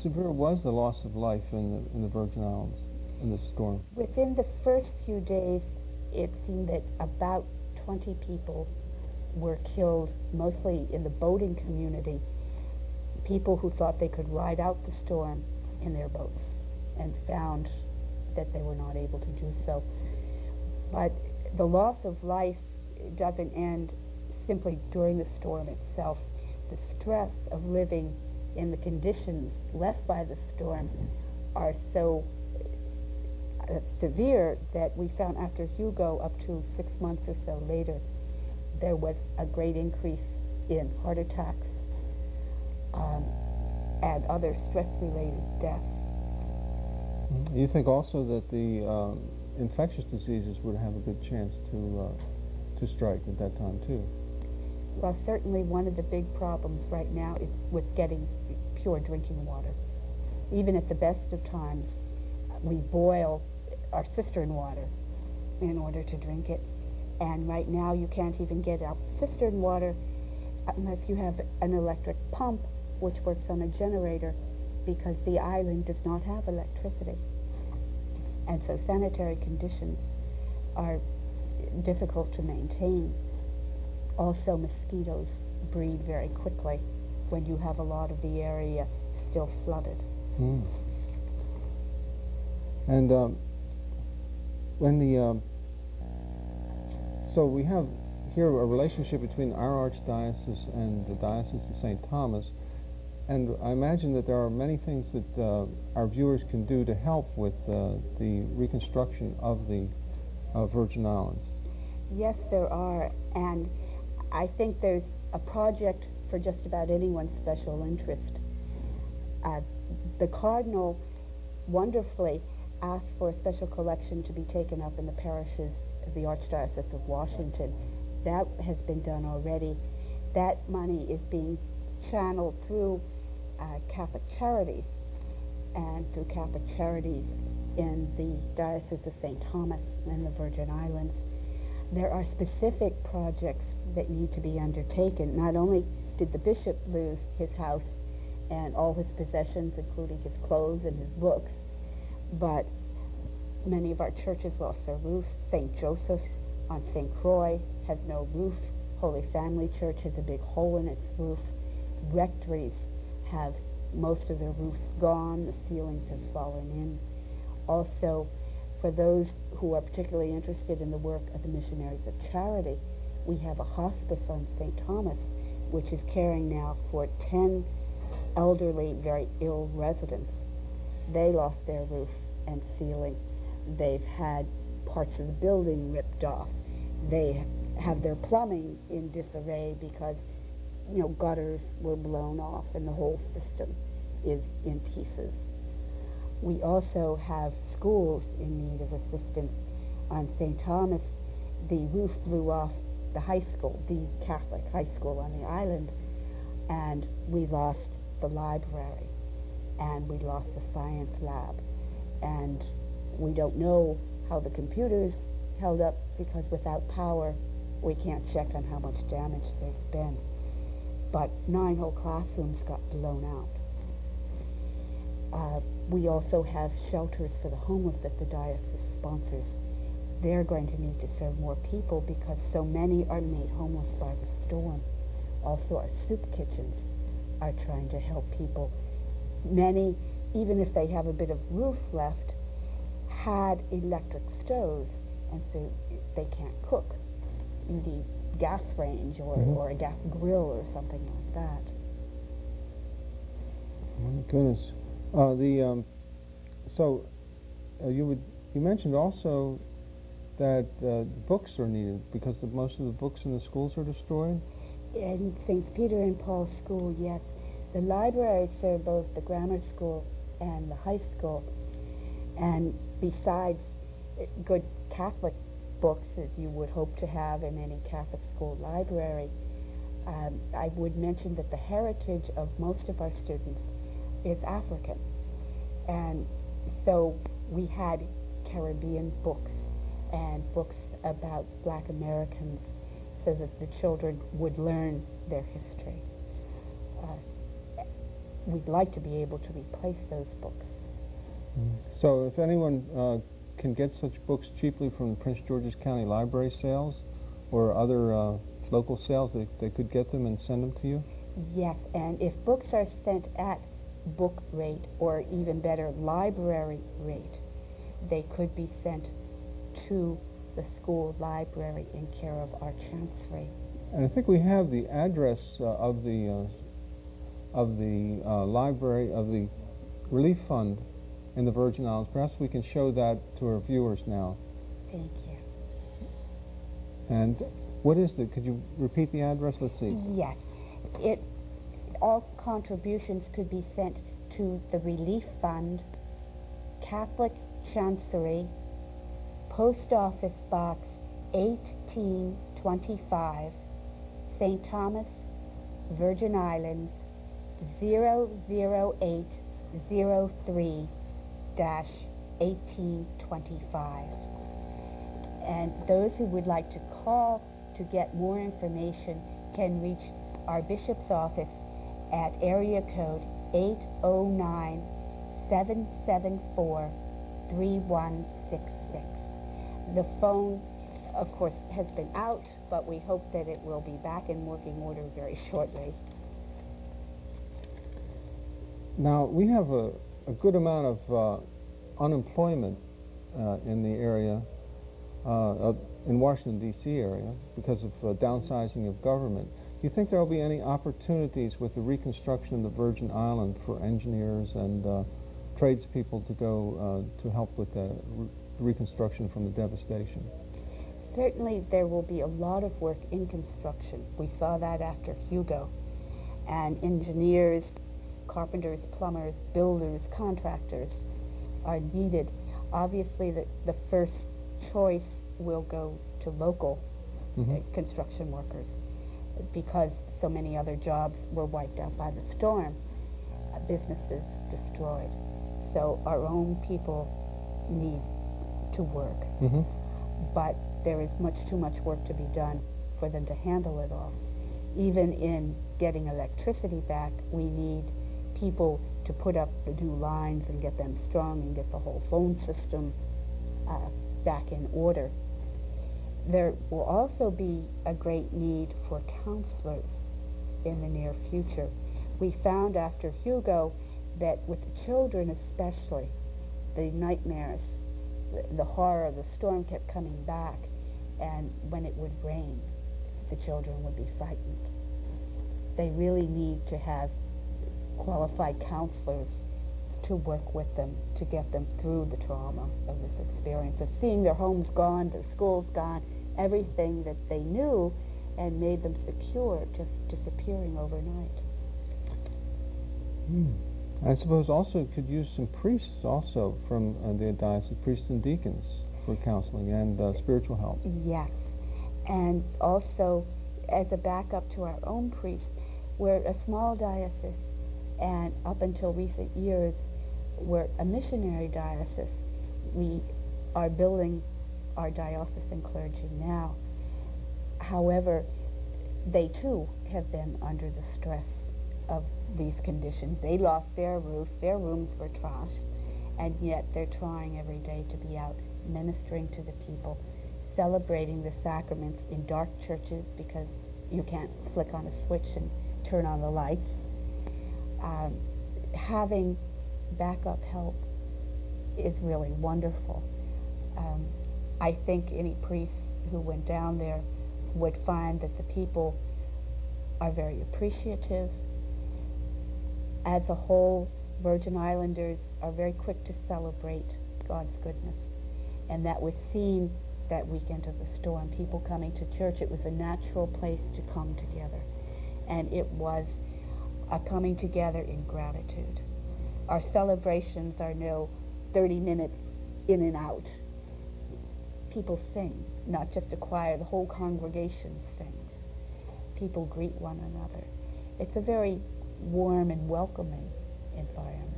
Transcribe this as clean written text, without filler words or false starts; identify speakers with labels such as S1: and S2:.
S1: Severe was the loss of life in the Virgin Islands in this storm?
S2: Within the first few days, it seemed that about 20 people were killed, mostly in the boating community, people who thought they could ride out the storm in their boats and found that they were not able to do so. But the loss of life doesn't end simply during the storm itself. The stress of living in the conditions left by the storm are so severe that we found after Hugo, up to 6 months or so later, there was a great increase in heart attacks and other stress-related deaths.
S1: You think also that the infectious diseases would have a good chance to strike at that time too?
S2: Well, certainly one of the big problems right now is with getting pure drinking water. Even at the best of times, we boil our cistern water in order to drink it. And right now you can't even get out cistern water unless you have an electric pump which works on a generator, because the island does not have electricity. And so sanitary conditions are difficult to maintain. Also, mosquitoes breed very quickly when you have a lot of the area still flooded.
S1: Mm. And when the so we have here a relationship between our archdiocese and the Diocese of St. Thomas, and I imagine that there are many things that our viewers can do to help with the reconstruction of the Virgin Islands.
S2: Yes, there are, and I think there's a project for just about anyone's special interest. The Cardinal wonderfully asked for a special collection to be taken up in the parishes of the Archdiocese of Washington. That has been done already. That money is being channeled through Catholic Charities, and through Catholic Charities in the Diocese of St. Thomas and the Virgin Islands. There are specific projects that need to be undertaken. Not only did the bishop lose his house and all his possessions, including his clothes and his books, but many of our churches lost their roofs. St. Joseph on St. Croix has no roof. Holy Family Church has a big hole in its roof. Rectories have most of their roofs gone. The ceilings have fallen in. Also, for those who are particularly interested in the work of the Missionaries of Charity, we have a hospice on St. Thomas, which is caring now for 10 elderly, very ill residents. They lost their roof and ceiling. They've had parts of the building ripped off. They have their plumbing in disarray because, gutters were blown off and the whole system is in pieces. We also have schools in need of assistance. On St. Thomas, the roof blew off the high school, the Catholic high school on the island, and we lost the library, and we lost the science lab, and we don't know how the computers held up, because without power we can't check on how much damage there's been. But 9 whole classrooms got blown out. We also have shelters for the homeless that the diocese sponsors. They're going to need to serve more people because so many are made homeless by the storm. Also, our soup kitchens are trying to help people. Many, even if they have a bit of roof left, had electric stoves, and so they can't cook. You need gas range or a gas grill or something like that.
S1: Oh my goodness. You mentioned also that books are needed because most of the books in the schools are destroyed?
S2: In St. Peter and Paul's School, yes. The libraries serve both the grammar school and the high school. And besides good Catholic books, as you would hope to have in any Catholic school library, I would mention that the heritage of most of our students is African. And so we had Caribbean books and books about Black Americans so that the children would learn their history. we'd like to be able to replace those books.
S1: So if anyone can get such books cheaply from Prince George's County Library sales or other local sales, they could get them and send them to you?
S2: Yes, and if books are sent at book rate, or even better, library rate, they could be sent to the school library in care of our chancery.
S1: And I think we have the address of the library, of the relief fund in the Virgin Islands. Perhaps we can show that to our viewers now.
S2: Thank you.
S1: And what is the, could you repeat the address? Let's see.
S2: Yes. All contributions could be sent to the Relief Fund, Catholic Chancery, Post Office Box 1825, St. Thomas, Virgin Islands, 00803-1825. And those who would like to call to get more information can reach our bishop's office at area code 809-774-3166. The phone, of course, has been out, but we hope that it will be back in working order very shortly.
S1: Now, we have a good amount of unemployment in the area, in Washington, D.C. area, because of downsizing of government. Do you think there will be any opportunities with the reconstruction of the Virgin Island for engineers and tradespeople to go to help with the reconstruction from the devastation?
S2: Certainly there will be a lot of work in construction. We saw that after Hugo. And engineers, carpenters, plumbers, builders, contractors are needed. Obviously the first choice will go to local construction workers, because so many other jobs were wiped out by the storm, businesses destroyed. So our own people need to work. But there is much too much work to be done for them to handle it all. Even in getting electricity back, we need people to put up the new lines and get them strung and get the whole phone system back in order. There will also be a great need for counselors in the near future. We found after Hugo that with the children especially, the nightmares, the horror of the storm kept coming back, and when it would rain, the children would be frightened. They really need to have qualified counselors to work with them, to get them through the trauma of this experience of seeing their homes gone, their schools gone, everything that they knew and made them secure just disappearing overnight.
S1: I suppose also could use some priests also from the diocese, priests and deacons for counseling and spiritual help.
S2: Yes, and also as a backup to our own priests, we're a small diocese, and up until recent years we're a missionary diocese. We are building our diocesan clergy now. However, they too have been under the stress of these conditions. They lost their roofs, their rooms were trashed, and yet they're trying every day to be out ministering to the people, celebrating the sacraments in dark churches because you can't flick on a switch and turn on the lights. Having backup help is really wonderful. I think any priest who went down there would find that the people are very appreciative. As a whole, Virgin Islanders are very quick to celebrate God's goodness. And that was seen that weekend of the storm, people coming to church. It was a natural place to come together. And it was a coming together in gratitude. Our celebrations are no 30 minutes in and out. People sing, not just a choir, the whole congregation sings. People greet one another. It's a very warm and welcoming environment.